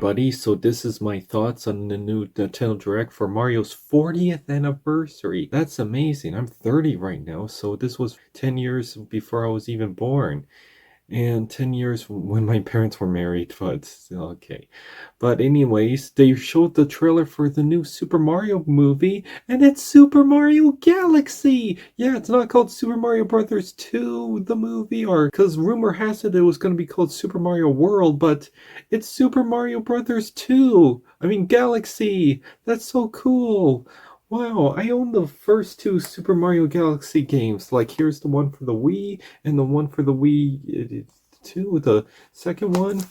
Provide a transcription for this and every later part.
everybody. So this is my thoughts on the new Nintendo Direct for Mario's 40th anniversary. That's amazing. I'm 30 right now, so this was 10 years before I was even born. And 10 years when my parents were married, but still okay. But anyways, they showed the trailer for the new Super Mario movie, and it's Super Mario Galaxy! Yeah, it's not called Super Mario Brothers 2, the movie, or because rumor has it was going to be called Super Mario World, but it's Super Mario Brothers 2! I mean, Galaxy! That's so cool! Wow, I own the first two Super Mario Galaxy games. Like, here's the one for the Wii and the one for the Wii 2, the second one.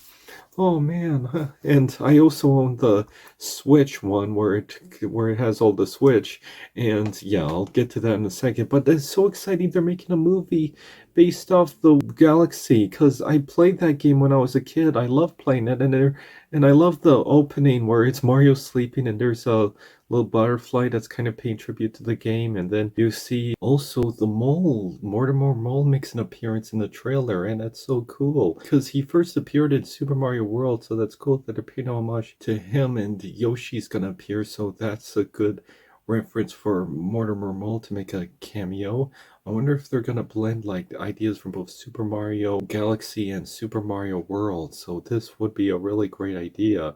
Oh man, and I also own the Switch one where it has all the Switch, and yeah, I'll get to that in a second. But it's so exciting they're making a movie based off the Galaxy, because I played that game when I was a kid. I love playing it, and I love the opening where it's Mario sleeping and there's a little butterfly that's kind of paying tribute to the game, and then you see also the mole. Mortimer Mole makes an appearance in the trailer, and that's so cool because he first appeared in Super Mario World, so that's cool that they're paying homage to him, and Yoshi's gonna appear, so that's a good reference for Mortimer Mole to make a cameo. I wonder if they're gonna blend like ideas from both Super Mario Galaxy and Super Mario World, so this would be a really great idea.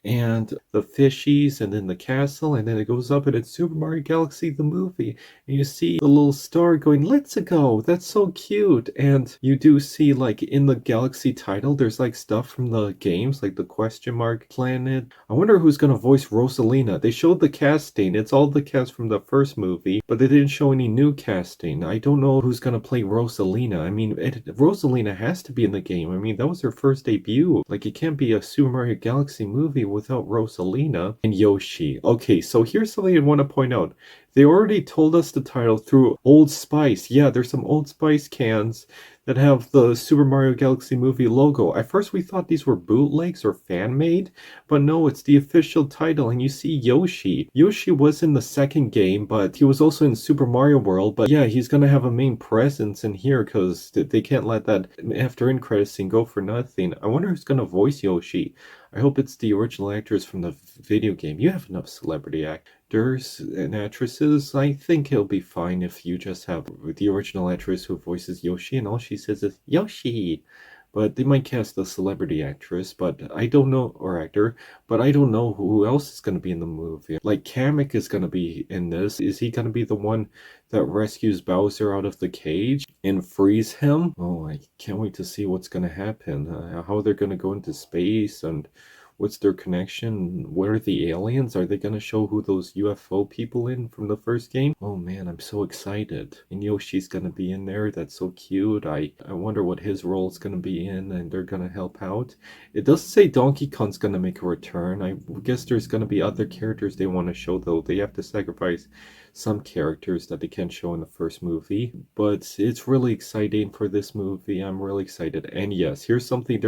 And the fishies, and then the castle, and then it goes up and it's Super Mario Galaxy the movie. And you see the little star going, "Let's go!" That's so cute. And you do see, like, in the Galaxy title, there's like stuff from the games, like the question mark planet. I wonder who's gonna voice Rosalina. They showed the casting, it's all the cast from the first movie, but they didn't show any new casting. I don't know who's gonna play Rosalina. I mean, Rosalina has to be in the game. I mean, that was her first debut. Like, it can't be a Super Mario Galaxy movie without Rosalina and Yoshi. Okay, so here's something I want to point out. They already told us the title through Old Spice. Yeah, there's some Old Spice cans that have the Super Mario Galaxy movie logo. At first we thought these were bootlegs or fan-made, but no, it's the official title, and you see Yoshi. Yoshi was in the second game, but he was also in Super Mario World, but yeah, he's gonna have a main presence in here because they can't let that after-end credits scene go for nothing. I wonder who's gonna voice Yoshi. I hope it's the original actors from the video game. You have enough celebrity actors and actresses. I think it'll be fine if you just have the original actress who voices Yoshi and all she says is Yoshi. But they might cast a celebrity actress, but I don't know, or actor, but I don't know who else is going to be in the movie. Like, Kamek is going to be in this. Is he going to be the one that rescues Bowser out of the cage and frees him? Oh, I can't wait to see what's going to happen. How they're going to go into space, and what's their connection? Where are the aliens? Are they going to show who those UFO people in from the first game? Oh man, I'm so excited. And Yoshi's going to be in there. That's so cute. I wonder what his role is going to be in, and they're going to help out. It doesn't say Donkey Kong's going to make a return. I guess there's going to be other characters they want to show, though. They have to sacrifice some characters that they can't show in the first movie. But it's really exciting for this movie. I'm really excited. And yes, here's something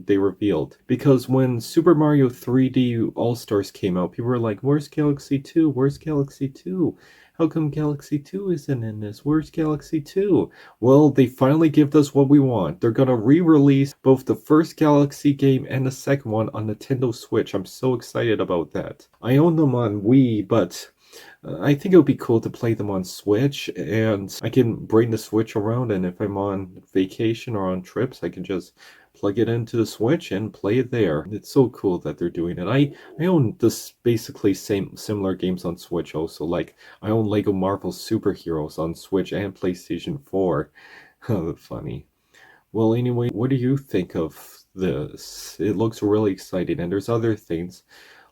they revealed. Because when Super Mario 3D All-Stars came out, people were like, "Where's Galaxy 2? Where's Galaxy 2? How come Galaxy 2 isn't in this? Where's Galaxy 2? Well, they finally give us what we want. They're gonna re-release both the first Galaxy game and the second one on Nintendo Switch. I'm so excited about that. I own them on Wii, but I think it would be cool to play them on Switch, and I can bring the Switch around, and if I'm on vacation or on trips, I can just plug it into the Switch and play it there. It's so cool that they're doing it. I own this basically similar games on Switch also. Like, I own Lego Marvel Superheroes on Switch and PlayStation 4. Funny. Well, anyway, what do you think of this? It looks really exciting, and there's other things.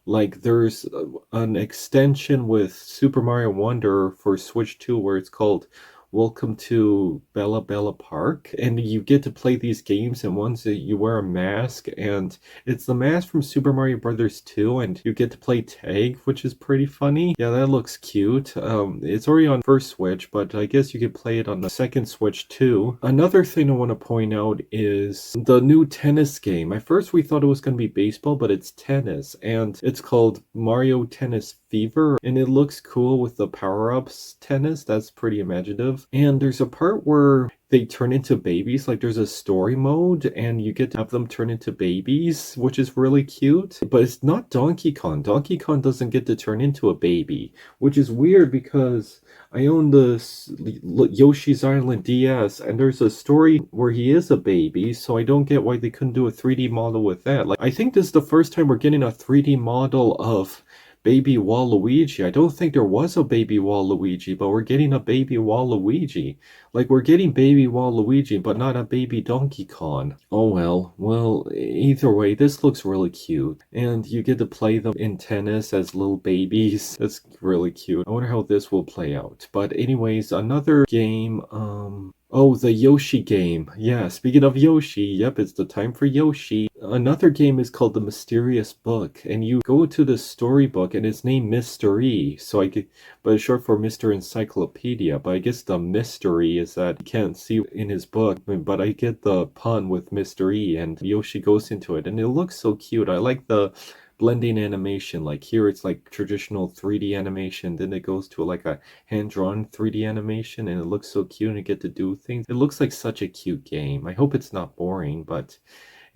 Like, there's an extension with Super Mario Wonder for Switch 2 where it's called Welcome to Bella Bella Park, and you get to play these games, and once you wear a mask, and it's the mask from Super Mario Brothers 2, and you get to play tag, which is pretty funny. Yeah, that looks cute. It's already on first Switch, but I guess you could play it on the second Switch too. Another thing I want to point out is the new tennis game. At first we thought it was going to be baseball, but it's tennis, and it's called Mario Tennis Fever, and it looks cool with the power-ups tennis. That's pretty imaginative. And there's a part where they turn into babies. Like there's a story mode and you get to have them turn into babies, which is really cute. But it's not Donkey Kong. Donkey Kong doesn't get to turn into a baby, which is weird because I own the Yoshi's Island DS, and there's a story where he is a baby, so I don't get why they couldn't do a 3D model with that. Like, I think this is the first time we're getting a 3D model of Baby Waluigi. I don't think there was a Baby Waluigi, but we're getting a Baby Waluigi. Like, we're getting Baby Waluigi, but not a Baby Donkey Kong. Oh well. Well, either way, this looks really cute. And you get to play them in tennis as little babies. That's really cute. I wonder how this will play out. But anyways, another game, oh, the Yoshi game. Yeah, speaking of Yoshi, yep, it's the time for Yoshi. Another game is called The Mysterious Book, and you go to the storybook, and it's named Mystery, but it's short for Mr. Encyclopedia, but I guess the mystery is that you can't see in his book, but I get the pun with Mystery, and Yoshi goes into it, and it looks so cute. I like the blending animation. Like here it's like traditional 3D animation, then it goes to like a hand-drawn 3D animation, and it looks so cute and you get to do things. It looks like such a cute game. I hope it's not boring, but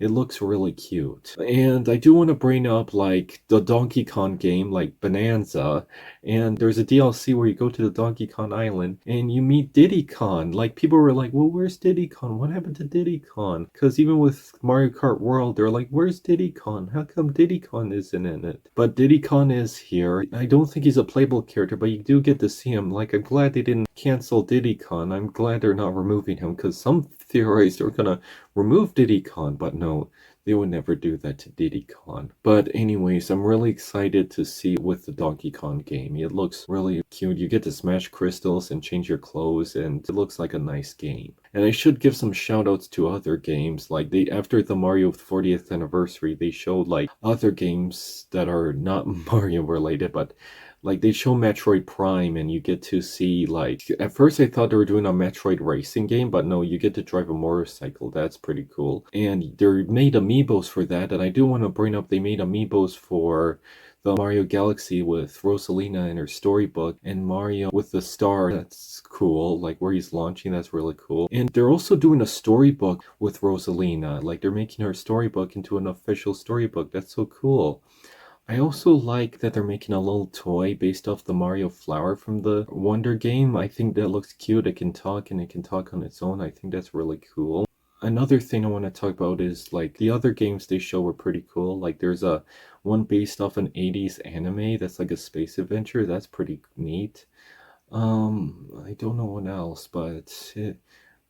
it looks really cute. And I do want to bring up like the Donkey Kong game, like Bonanza. And there's a DLC where you go to the Donkey Kong Island and you meet Diddy Kong. Like people were like, well, where's Diddy Kong? What happened to Diddy Kong? Because even with Mario Kart World, they're like, where's Diddy Kong? How come Diddy Kong isn't in it? But Diddy Kong is here. I don't think he's a playable character, but you do get to see him. Like, I'm glad they didn't cancel Diddy Kong. I'm glad they're not removing him, because some theorized they were gonna remove Diddy Kong, but no, they would never do that to Diddy Kong. But anyways, I'm really excited to see with the Donkey Kong game. It looks really cute. You get to smash crystals and change your clothes, and it looks like a nice game. And I should give some shout outs to other games. Like after the Mario 40th anniversary, they showed like other games that are not Mario related, but like they show Metroid Prime and you get to see like, at first I thought they were doing a Metroid racing game, but no, you get to drive a motorcycle. That's pretty cool. And they made amiibos for that, and I do want to bring up they made amiibos for the Mario Galaxy with Rosalina in her storybook, and Mario with the star. That's cool, like where he's launching. That's really cool. And they're also doing a storybook with Rosalina. Like they're making her storybook into an official storybook. That's so cool. I also like that they're making a little toy based off the Mario flower from the Wonder game. I think that looks cute. It can talk and it can talk on its own. I think that's really cool. Another thing I want to talk about is like the other games they show were pretty cool. Like there's a one based off an 80s anime that's like a space adventure. That's pretty neat. I don't know what else, but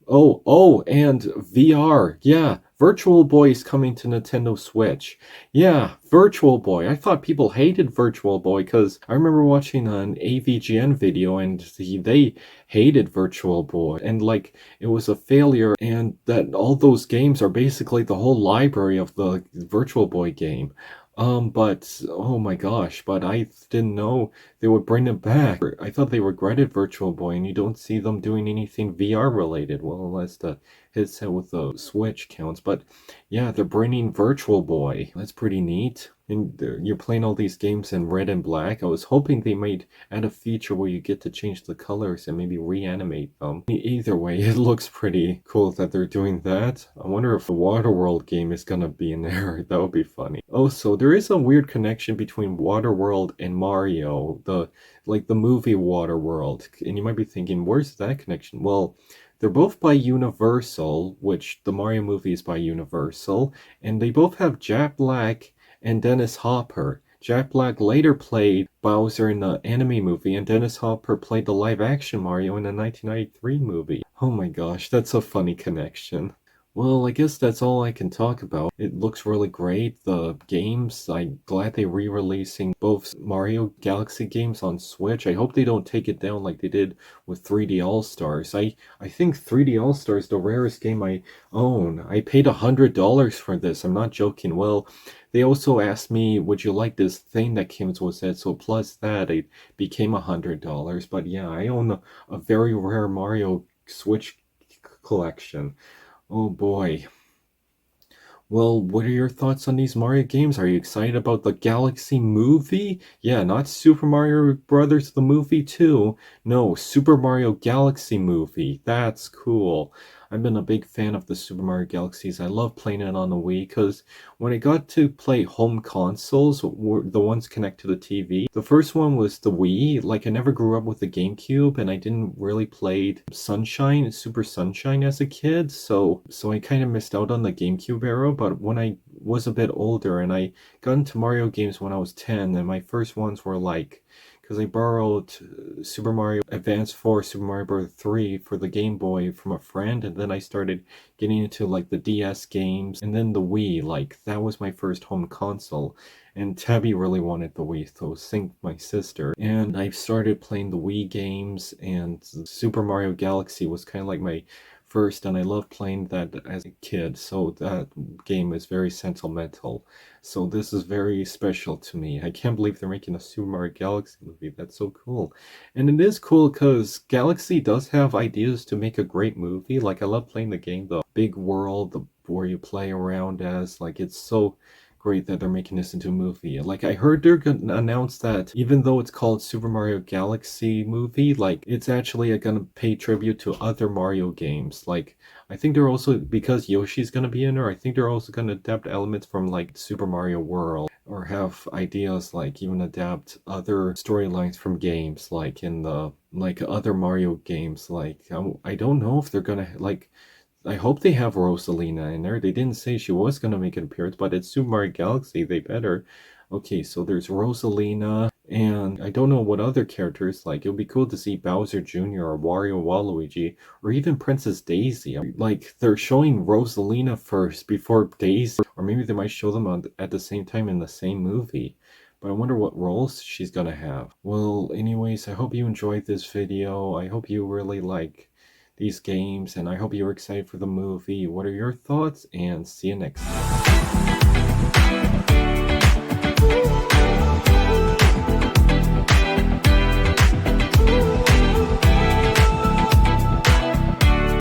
and VR. Yeah, Virtual Boy is coming to Nintendo Switch. Yeah, Virtual Boy. I thought people hated Virtual Boy because I remember watching an AVGN video and they hated Virtual Boy, and like it was a failure, and that all those games are basically the whole library of the Virtual Boy game. But oh my gosh, but I didn't know they would bring it back. I thought they regretted Virtual Boy, and you don't see them doing anything VR related. Well, unless the headset with the Switch counts. But yeah, they're bringing Virtual Boy. That's pretty neat. And you're playing all these games in red and black. I was hoping they might add a feature where you get to change the colors and maybe reanimate them. Either way, it looks pretty cool that they're doing that. I wonder if the Waterworld game is gonna be in there. That would be funny. Also, there is a weird connection between Waterworld and Mario, the movie Waterworld. And you might be thinking, where's that connection? Well, they're both by Universal, which the Mario movie is by Universal, and they both have Jack Black and Dennis Hopper. Jack Black later played Bowser in the anime movie, and Dennis Hopper played the live-action Mario in the 1993 movie. Oh my gosh, that's a funny connection. Well, I guess that's all I can talk about. It looks really great. The games, I'm glad they're re-releasing both Mario Galaxy games on Switch. I hope they don't take it down like they did with 3D All-Stars. I think 3D All-Stars is the rarest game I own. I paid $100 for this. I'm not joking. Well, they also asked me, would you like this thing that came with it? So plus that, it became $100. But yeah, I own a very rare Mario Switch collection. Oh boy. Well, what are your thoughts on these Mario games? Are you excited about the Galaxy movie? Yeah, not Super Mario Brothers the movie too. No, Super Mario Galaxy movie. That's cool. I've been a big fan of the Super Mario Galaxies. I love playing it on the Wii because when I got to play home consoles, were the ones connected to the TV, the first one was the Wii. Like I never grew up with the GameCube and I didn't really play Sunshine, Super Sunshine as a kid, so I kind of missed out on the GameCube era, but when I was a bit older and I got into Mario games when I was 10, and my first ones were like, because I borrowed Super Mario Advance 4, Super Mario Bros. 3 for the Game Boy from a friend, and then I started getting into like the DS games, and then the Wii, like that was my first home console. And Tabby really wanted the Wii, so synced my sister. And I started playing the Wii games, and Super Mario Galaxy was kind of like my first, and I loved playing that as a kid, so that game is very sentimental. So this is very special to me. I can't believe they're making a Super Mario Galaxy movie. That's so cool. And it is cool because Galaxy does have ideas to make a great movie. Like I love playing the game, the big world, where you play around as, like it's so great that they're making this into a movie. Like I heard they're gonna announce that even though it's called Super Mario Galaxy movie, like it's actually gonna pay tribute to other Mario games. Like I think they're also, because Yoshi's gonna be in there, I think they're also gonna adapt elements from like Super Mario World, or have ideas like even adapt other storylines from games, like in the like other Mario games. Like I don't know if they're gonna like, I hope they have Rosalina in there. They didn't say she was going to make an appearance, but it's Super Mario Galaxy. They better. Okay, so there's Rosalina, and I don't know what other characters. Like, it would be cool to see Bowser Jr. or Wario Waluigi, or even Princess Daisy. Like, they're showing Rosalina first before Daisy, or maybe they might show them at the same time in the same movie. But I wonder what roles she's gonna have. Well, anyways, I hope you enjoyed this video. I hope you really like these games, and I hope you're excited for the movie. What are your thoughts? And see you next time.